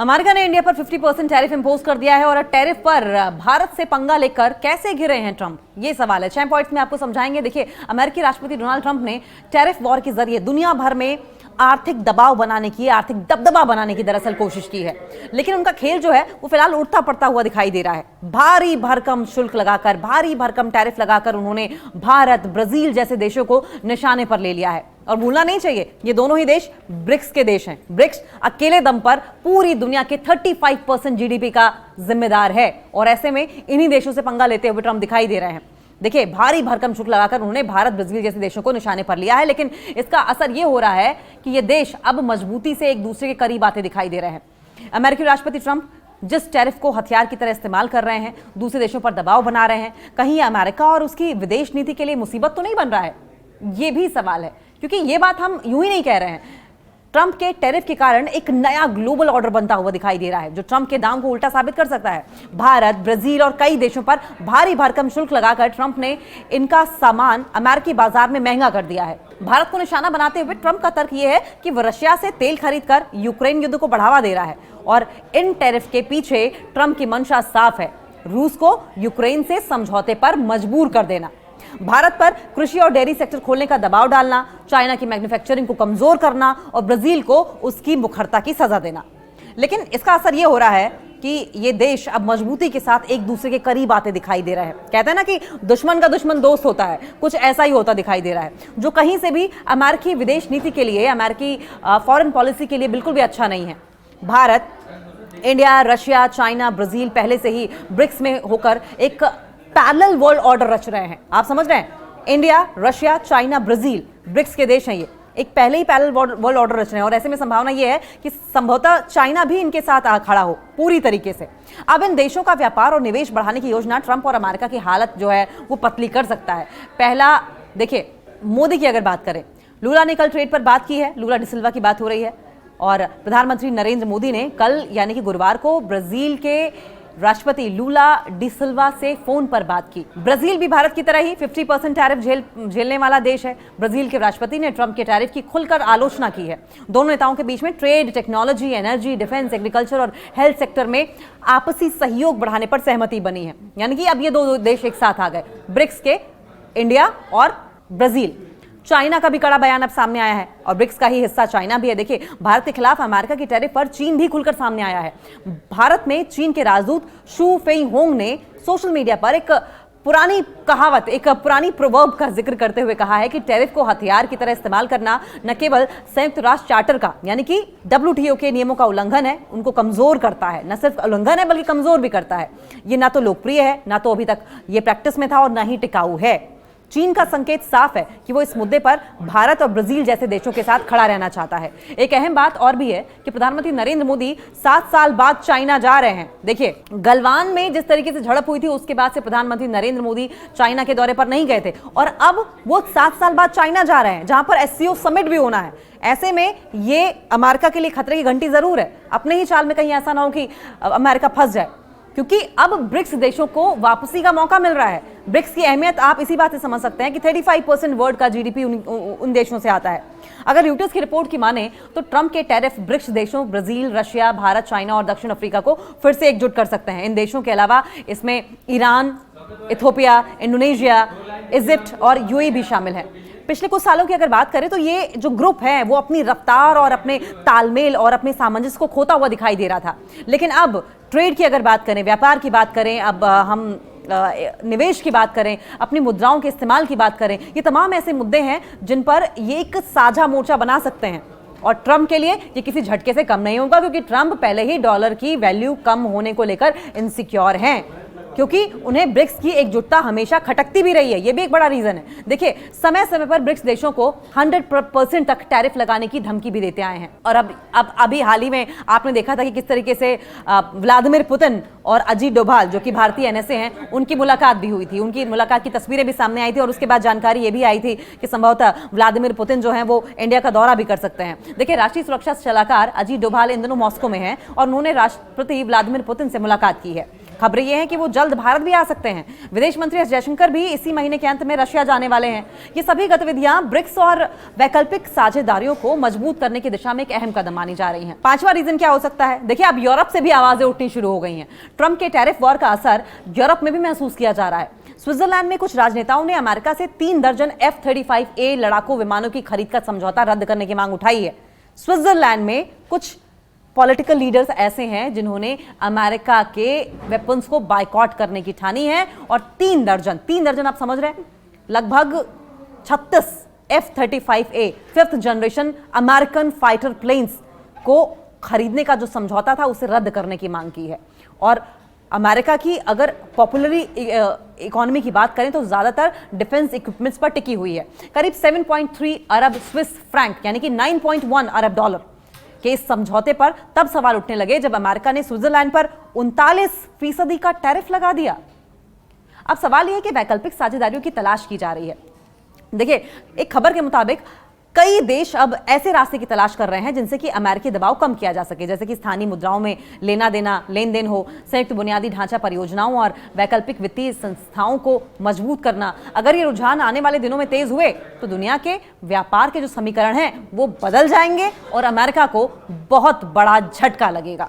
America ने India पर 50% tariff impose कर दिया है और टैरिफ पर भारत से पंगा लेकर कैसे घिरे हैं ट्रंप, ये सवाल है। 6 पॉइंट्स में आपको समझाएंगे। देखिए, अमेरिकी राष्ट्रपति डोनाल्ड ट्रंप ने टैरिफ वॉर के जरिए दुनिया भर में आर्थिक दबाव बनाने की, आर्थिक दबदबा बनाने की दरअसल कोशिश की है, लेकिन उनका खेल जो है वो फिलहाल उड़ता पड़ता हुआ दिखाई दे रहा है। भारी भरकम शुल्क लगाकर, भारी भरकम टैरिफ लगाकर उन्होंने भारत, ब्राजील जैसे देशों को निशाने पर ले लिया है। और भूलना नहीं चाहिए, ये दोनों ही देश ब्रिक्स के देश हैं। ब्रिक्स अकेले दम पर पूरी दुनिया के 35% जीडीपी का जिम्मेदार है और ऐसे में इन्हीं देशों से पंगा लेते हुए ट्रंप दिखाई दे रहे हैं। देखिए, भारी भरकम शुल्क लगाकर उन्होंने भारत, ब्राजील जैसे देशों को निशाने पर लिया है, लेकिन इसका असर यह हो रहा है कि ये देश अब मजबूती से एक दूसरे के करीब आते दिखाई दे रहे हैं। अमेरिकी राष्ट्रपति ट्रंप जिस टैरिफ को हथियार की तरह इस्तेमाल कर रहे हैं, दूसरे देशों पर दबाव बना रहे हैं, कहीं ये अमेरिका और उसकी विदेश नीति के लिए मुसीबत तो नहीं बन रहा है? ये भी सवाल है, क्योंकि ये बात हम यूं ही नहीं कह रहे हैं। ट्रंप के टैरिफ के कारण एक नया ग्लोबल ऑर्डर बनता हुआ दिखाई दे रहा है, जो ट्रंप के दाम को उल्टा साबित कर सकता है। भारत, ब्राजील और कई देशों पर भारी भरकम शुल्क लगाकर ट्रंप ने इनका सामान अमेरिकी बाजार में महंगा कर दिया है। भारत को निशाना बनाते हुए ट्रंप का तर्क यह है कि वह रशिया से तेल खरीदकर यूक्रेन युद्ध को बढ़ावा दे रहा है और इन टैरिफ के पीछे ट्रंप की मंशा साफ है, रूस को यूक्रेन से समझौते पर मजबूर कर देना, भारत पर कृषि और डेयरी सेक्टर खोलने का दबाव डालना, चाइना की मैन्युफैक्चरिंग को कमजोर करना और ब्राजील को उसकी मुखरता की सजा देना। लेकिन इसका असर यह हो रहा है कि ये देश अब मजबूती के साथ एक दूसरे के करीब आते दिखाई दे रहे हैं। कहते हैं ना कि दुश्मन का दुश्मन दोस्त होता है, कुछ ऐसा ही होता दिखाई दे रहा है, जो कहीं से भी अमेरिकी विदेश नीति के लिए, अमेरिकी फॉरेन पॉलिसी के लिए बिल्कुल भी अच्छा नहीं है। Bharat, India, Russia, China, Brazil पहले से ही ब्रिक्स में होकर एक पैरेलल वर्ल्ड ऑर्डर रच रहे हैं। आप समझ रहे हैं? India, Russia, China, Brazil BRICS के देश हैं, ये एक पहले ही पैरेलल वर्ल्ड ऑर्डर रच रहे हैं और ऐसे में संभावना ये है कि संभवतः चाइना भी इनके साथ खड़ा हो पूरी तरीके से। अब इन देशों का व्यापार और निवेश बढ़ाने की योजना ट्रंप और अमेरिका की हालत जो है वो पतली कर सकता है। पहला देखिए, मोदी की अगर बात करें, लूला ने कल ट्रेड पर बात की है, लूला डिसिल्वा की बात हो रही है, और प्रधानमंत्री नरेंद्र मोदी ने कल यानी कि गुरुवार को ब्राजील के राष्ट्रपति लूला डिसिल्वा से फोन पर बात की। ब्राजील भी भारत की तरह ही 50% टैरिफ झेलने वाला देश है। ब्राजील के राष्ट्रपति ने ट्रंप के टैरिफ की खुलकर आलोचना की है। दोनों नेताओं के बीच में trade, technology, energy, defence, agriculture और हेल्थ सेक्टर में आपसी सहयोग बढ़ाने पर सहमति बनी है। यानी कि अब ये दो देश एक साथ आ गए, ब्रिक्स के इंडिया और ब्राजील। चाइना का भी कड़ा बयान अब सामने आया है और ब्रिक्स का ही हिस्सा चाइना भी है। देखिए, भारत के खिलाफ अमेरिका की टैरिफ पर चीन भी खुलकर सामने आया है। भारत में चीन के राजदूत शू फेइंगहोंग ने सोशल मीडिया पर एक पुरानी कहावत, एक पुरानी प्रोवर्ब का जिक्र करते हुए कहा है कि टैरिफ को हथियार की तरह इस्तेमाल करना न केवल संयुक्त राष्ट्र चार्टर का यानी कि WTO के नियमों का उल्लंघन है, उनको कमजोर करता है। न सिर्फ उल्लंघन है बल्कि कमजोर भी करता है। ये ना तो लोकप्रिय है, ना तो अभी तक ये प्रैक्टिस में था और ना ही टिकाऊ है। चीन का संकेत साफ है कि वो इस मुद्दे पर भारत और ब्राजील जैसे देशों के साथ खड़ा रहना चाहता है। एक अहम बात और भी है कि प्रधानमंत्री नरेंद्र मोदी 7 साल बाद चाइना जा रहे हैं। देखिए, गलवान में जिस तरीके से झड़प हुई थी उसके बाद से प्रधानमंत्री नरेंद्र मोदी चाइना के दौरे पर नहीं गए थे और अब वो 7 साल बाद चाइना जा रहे हैं, जहां पर SCO समिट भी होना है। ऐसे में ये अमेरिका के लिए खतरे की घंटी जरूर है। अपने ही चाल में कहीं ऐसा ना हो कि अमेरिका फंस जाए, क्योंकि अब ब्रिक्स देशों को वापसी का मौका मिल रहा है। ब्रिक्स की अहमियत आप इसी बात से समझ सकते हैं कि 35% वर्ल्ड का जीडीपी उन देशों से आता है। अगर यूट्यूब की रिपोर्ट की माने तो ट्रंप के टैरिफ ब्रिक्स देशों ब्राजील, रशिया, भारत, चाइना और दक्षिण अफ्रीका को फिर से एकजुट कर सकते हैं। इन देशों के अलावा इसमें ईरान, इथियोपिया, इंडोनेशिया, इजिप्ट और यूएई भी शामिल है। पिछले कुछ सालों की अगर बात करें तो ये जो ग्रुप है वो अपनी रफ्तार और अपने तालमेल और अपने सामंजस्य को खोता हुआ दिखाई दे रहा था, लेकिन अब ट्रेड की अगर बात करें, व्यापार की बात करें, अब हम निवेश की बात करें, अपनी मुद्राओं के इस्तेमाल की बात करें, ये तमाम ऐसे मुद्दे हैं जिन पर ये एक साझा मोर्चा बना सकते हैं। और ट्रंप के लिए ये किसी झटके से कम नहीं होगा, क्योंकि ट्रंप पहले ही डॉलर की वैल्यू कम होने को लेकर इनसिक्योर हैं, क्योंकि उन्हें ब्रिक्स की एकजुटता हमेशा खटकती भी रही है। ये भी एक बड़ा रीजन है। देखिए, समय समय पर ब्रिक्स देशों को 100% तक टैरिफ लगाने की धमकी भी देते आए हैं और अब अभी हाल ही में आपने देखा था कि किस तरीके से व्लादिमीर पुतिन और अजीत डोभाल, जो कि भारतीय NSA हैं, उनकी मुलाकात भी हुई थी। उनकी मुलाकात की तस्वीरें भी सामने आई थी और उसके बाद जानकारी ये भी आई थी कि संभवतः व्लादिमीर पुतिन जो है वो इंडिया का दौरा भी कर सकते हैं। देखिए, राष्ट्रीय सुरक्षा सलाहकार अजीत डोभाल इन दिनों मॉस्को में हैं और उन्होंने राष्ट्रपति व्लादिमीर पुतिन से मुलाकात की है। खबरें ये हैं कि वो जल्द भारत भी आ सकते हैं। विदेश मंत्री एस जयशंकर भी इसी महीने के अंत में रशिया जाने वाले हैं। ये सभी गतिविधियां ब्रिक्स और वैकल्पिक साझेदारियों को मजबूत करने की दिशा में एक अहम कदम मानी जा रही हैं। पांचवा रीजन क्या हो सकता है? देखिए, अब यूरोप से भी आवाजें उठनी शुरू हो गई हैं। ट्रंप के टैरिफ वॉर का असर यूरोप में भी महसूस किया जा रहा है। स्विट्जरलैंड में कुछ राजनेताओं ने अमेरिका से 3 दर्जन F-35A लड़ाकू विमानों की खरीद का समझौता रद्द करने की मांग उठाई है। स्विट्जरलैंड में कुछ पॉलिटिकल लीडर्स ऐसे हैं जिन्होंने अमेरिका के वेपन्स को बायकॉट करने की ठानी है और 3 दर्जन आप समझ रहे हैं, लगभग 36 F-35A 5th generation American fighter planes को खरीदने का जो समझौता था उसे रद्द करने की मांग की है। और अमेरिका की अगर पॉपुलरी इकोनॉमी की बात करें तो ज्यादातर डिफेंस इक्विपमेंट्स पर टिकी हुई है। करीब 7.3 अरब स्विस फ्रैंक यानी कि 9.1 अरब डॉलर के इस समझौते पर तब सवाल उठने लगे जब अमेरिका ने स्विट्जरलैंड पर 39% का टैरिफ लगा दिया। अब सवाल यह है कि वैकल्पिक साझेदारियों की तलाश की जा रही है। देखिए, एक खबर के मुताबिक कई देश अब ऐसे रास्ते की तलाश कर रहे हैं जिनसे कि अमेरिकी दबाव कम किया जा सके, जैसे कि स्थानीय मुद्राओं में लेन देन हो, संयुक्त बुनियादी ढांचा परियोजनाओं और वैकल्पिक वित्तीय संस्थाओं को मजबूत करना। अगर ये रुझान आने वाले दिनों में तेज हुए तो दुनिया के व्यापार के जो समीकरण हैं वो बदल जाएंगे और अमेरिका को बहुत बड़ा झटका लगेगा।